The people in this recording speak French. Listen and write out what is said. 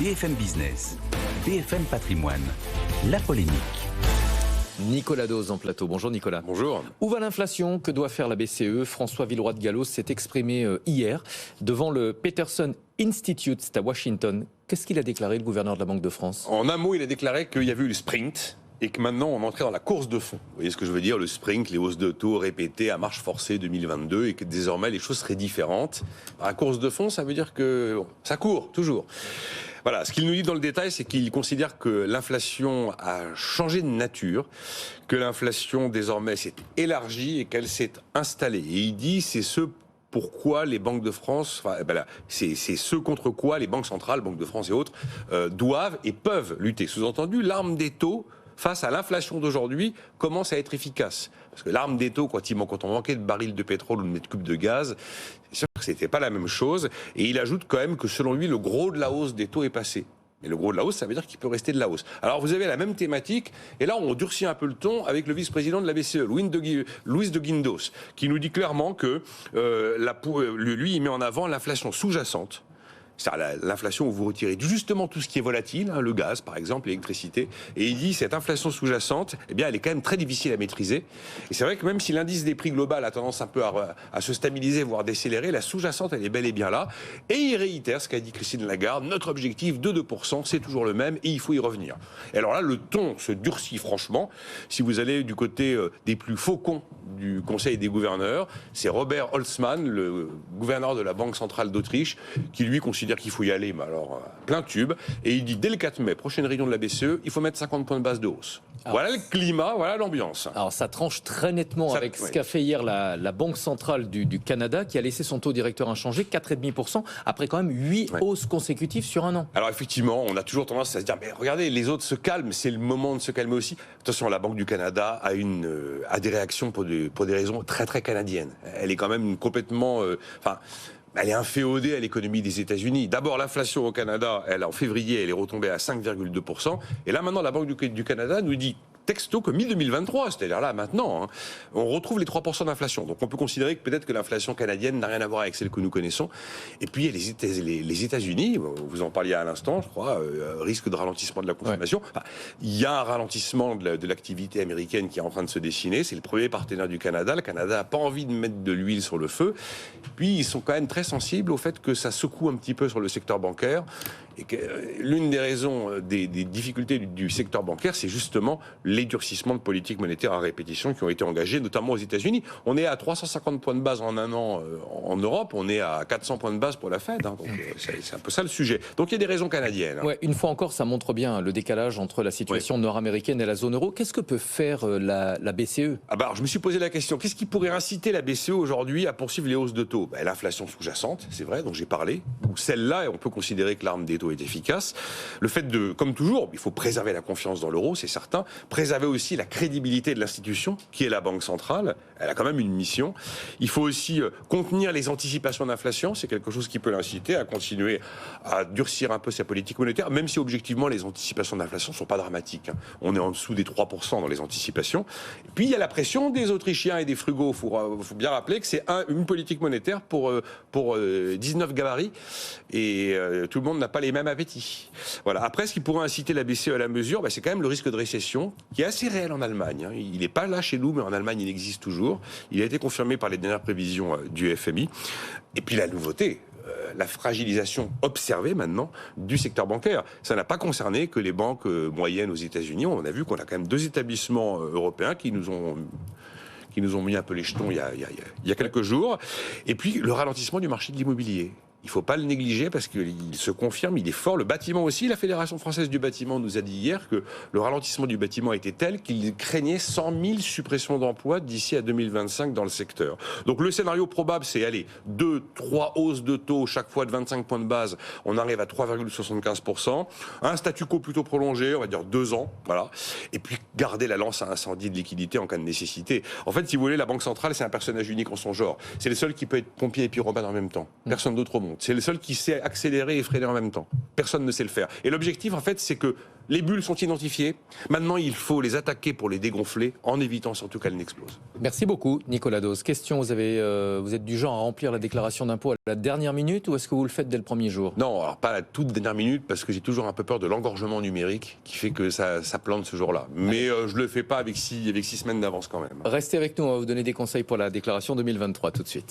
BFM Business, BFM Patrimoine, la polémique. Nicolas Dose en plateau. Bonjour Nicolas. Bonjour. Où va l'inflation? Que doit faire la BCE? François Villeroy de Galhos s'est exprimé hier devant le Peterson Institute, c'est à Washington. Qu'est-ce qu'il a déclaré, le gouverneur de la Banque de France? En un mot, il a déclaré qu'il y avait eu le sprint et que maintenant on entrait dans la course de fond. Vous voyez ce que je veux dire? Le sprint, les hausses de taux répétées à marche forcée 2022 et que désormais les choses seraient différentes. La course de fond, ça veut dire que ça court toujours. Voilà, ce qu'il nous dit dans le détail, c'est qu'il considère que l'inflation a changé de nature, que l'inflation désormais s'est élargie et qu'elle s'est installée. Et il dit c'est ce pourquoi les banques de France, c'est ce contre quoi les banques centrales, Banque de France et autres, doivent et peuvent lutter. Sous-entendu, l'arme des taux face à l'inflation d'aujourd'hui commence à être efficace. Parce que l'arme des taux, quand on manquait de barils de pétrole ou de mètres cubes de gaz, c'est sûr que c'était pas la même chose. Et il ajoute quand même que selon lui, le gros de la hausse des taux est passé. Mais le gros de la hausse, ça veut dire qu'il peut rester de la hausse. Alors vous avez la même thématique, et là on durcit un peu le ton avec le vice-président de la BCE, Luis de Guindos, qui nous dit clairement que lui, il met en avant l'inflation sous-jacente. C'est-à-dire l'inflation où vous retirez justement tout ce qui est volatile, le gaz par exemple, l'électricité, et il dit cette inflation sous-jacente, eh bien elle est quand même très difficile à maîtriser. Et c'est vrai que même si l'indice des prix global a tendance un peu à se stabiliser, voire décélérer, la sous-jacente elle est bel et bien là. Et il réitère ce qu'a dit Christine Lagarde, notre objectif de 2%, c'est toujours le même et il faut y revenir. Et alors là, le ton se durcit franchement. Si vous allez du côté des plus faucons du Conseil des gouverneurs, c'est Robert Holzmann, le gouverneur de la Banque centrale d'Autriche, qui lui considère qu'il faut y aller, mais alors plein tube, et il dit dès le 4 mai, prochaine réunion de la BCE, il faut mettre 50 points de base de hausse. Alors, voilà le climat, voilà l'ambiance. Alors ça tranche très nettement avec ce qu'a fait hier la Banque centrale du Canada, qui a laissé son taux directeur inchangé, 4,5%, après quand même 8 hausses consécutives sur un an. Alors effectivement, on a toujours tendance à se dire, mais regardez, les autres se calment, c'est le moment de se calmer aussi. Attention, la Banque du Canada a des réactions pour des raisons très très canadiennes. Elle est quand même complètement... elle est inféodée à l'économie des États-Unis. D'abord, l'inflation au Canada, en février, elle est retombée à 5,2%. Et là, maintenant, la Banque du Canada nous dit texto que mi-2023, c'est-à-dire là, maintenant, on retrouve les 3% d'inflation. Donc, on peut considérer que peut-être que l'inflation canadienne n'a rien à voir avec celle que nous connaissons. Et puis, il y a les États-Unis, vous en parliez à l'instant, je crois, risque de ralentissement de la consommation. Ouais. Enfin, il y a un ralentissement de l'activité américaine qui est en train de se dessiner. C'est le premier partenaire du Canada. Le Canada n'a pas envie de mettre de l'huile sur le feu. Puis, ils sont quand même très sensibles au fait que ça secoue un petit peu sur le secteur bancaire. Et que l'une des raisons des difficultés du secteur bancaire, c'est justement les durcissements de politique monétaire à répétition qui ont été engagés, notamment aux États-Unis. On est à 350 points de base en un an en Europe, on est à 400 points de base pour la Fed. Donc c'est un peu ça le sujet. Donc il y a des raisons canadiennes. Ouais, une fois encore, ça montre bien le décalage entre la situation nord-américaine et la zone euro. Qu'est-ce que peut faire la BCE? Alors, je me suis posé la question, qu'est-ce qui pourrait inciter la BCE aujourd'hui à poursuivre les hausses de taux? L'inflation sous-jacente, c'est vrai, dont j'ai parlé, ou celle-là, on peut considérer que l'arme des taux est efficace. Le fait de, comme toujours, il faut préserver la confiance dans l'euro, c'est certain, préserver aussi la crédibilité de l'institution, qui est la Banque centrale, elle a quand même une mission. Il faut aussi contenir les anticipations d'inflation, c'est quelque chose qui peut l'inciter à continuer à durcir un peu sa politique monétaire, même si objectivement les anticipations d'inflation ne sont pas dramatiques. On est en dessous des 3% dans les anticipations. Et puis il y a la pression des Autrichiens et des frugaux. Il faut bien rappeler que c'est une politique monétaire pour 19 gabarits, et tout le monde n'a pas les mêmes appétits. Voilà. Après, ce qui pourrait inciter la BCE à la mesure, c'est quand même le risque de récession, qui est assez réel en Allemagne. Il n'est pas là chez nous, mais en Allemagne, il existe toujours. Il a été confirmé par les dernières prévisions du FMI. Et puis la nouveauté, la fragilisation observée maintenant du secteur bancaire. Ça n'a pas concerné que les banques moyennes aux États-Unis. On a vu qu'on a quand même 2 établissements européens qui nous ont mis un peu les jetons il y a quelques jours. Et puis le ralentissement du marché de l'immobilier. Il ne faut pas le négliger parce qu'il se confirme, il est fort. Le bâtiment aussi, la Fédération française du bâtiment nous a dit hier que le ralentissement du bâtiment était tel qu'il craignait 100 000 suppressions d'emplois d'ici à 2025 dans le secteur. Donc le scénario probable, c'est 2-3 hausses de taux chaque fois de 25 points de base. On arrive à 3,75%. Un statu quo plutôt prolongé, on va dire 2 ans. Voilà. Et puis garder la lance à incendie de liquidité en cas de nécessité. En fait, si vous voulez, la Banque centrale, c'est un personnage unique en son genre. C'est le seul qui peut être pompier et pyromane en même temps. Personne d'autre au monde. monde. C'est le seul qui sait accélérer et freiner en même temps. Personne ne sait le faire. Et l'objectif, en fait, c'est que les bulles sont identifiées. Maintenant, il faut les attaquer pour les dégonfler, en évitant surtout qu'elles n'explosent. Merci beaucoup, Nicolas Dose. Question, vous êtes du genre à remplir la déclaration d'impôt à la dernière minute ou est-ce que vous le faites dès le premier jour? Non, alors pas à la toute dernière minute, parce que j'ai toujours un peu peur de l'engorgement numérique qui fait que ça plante ce jour-là. Mais je le fais pas avec 6 semaines d'avance quand même. Restez avec nous, on va vous donner des conseils pour la déclaration 2023 tout de suite.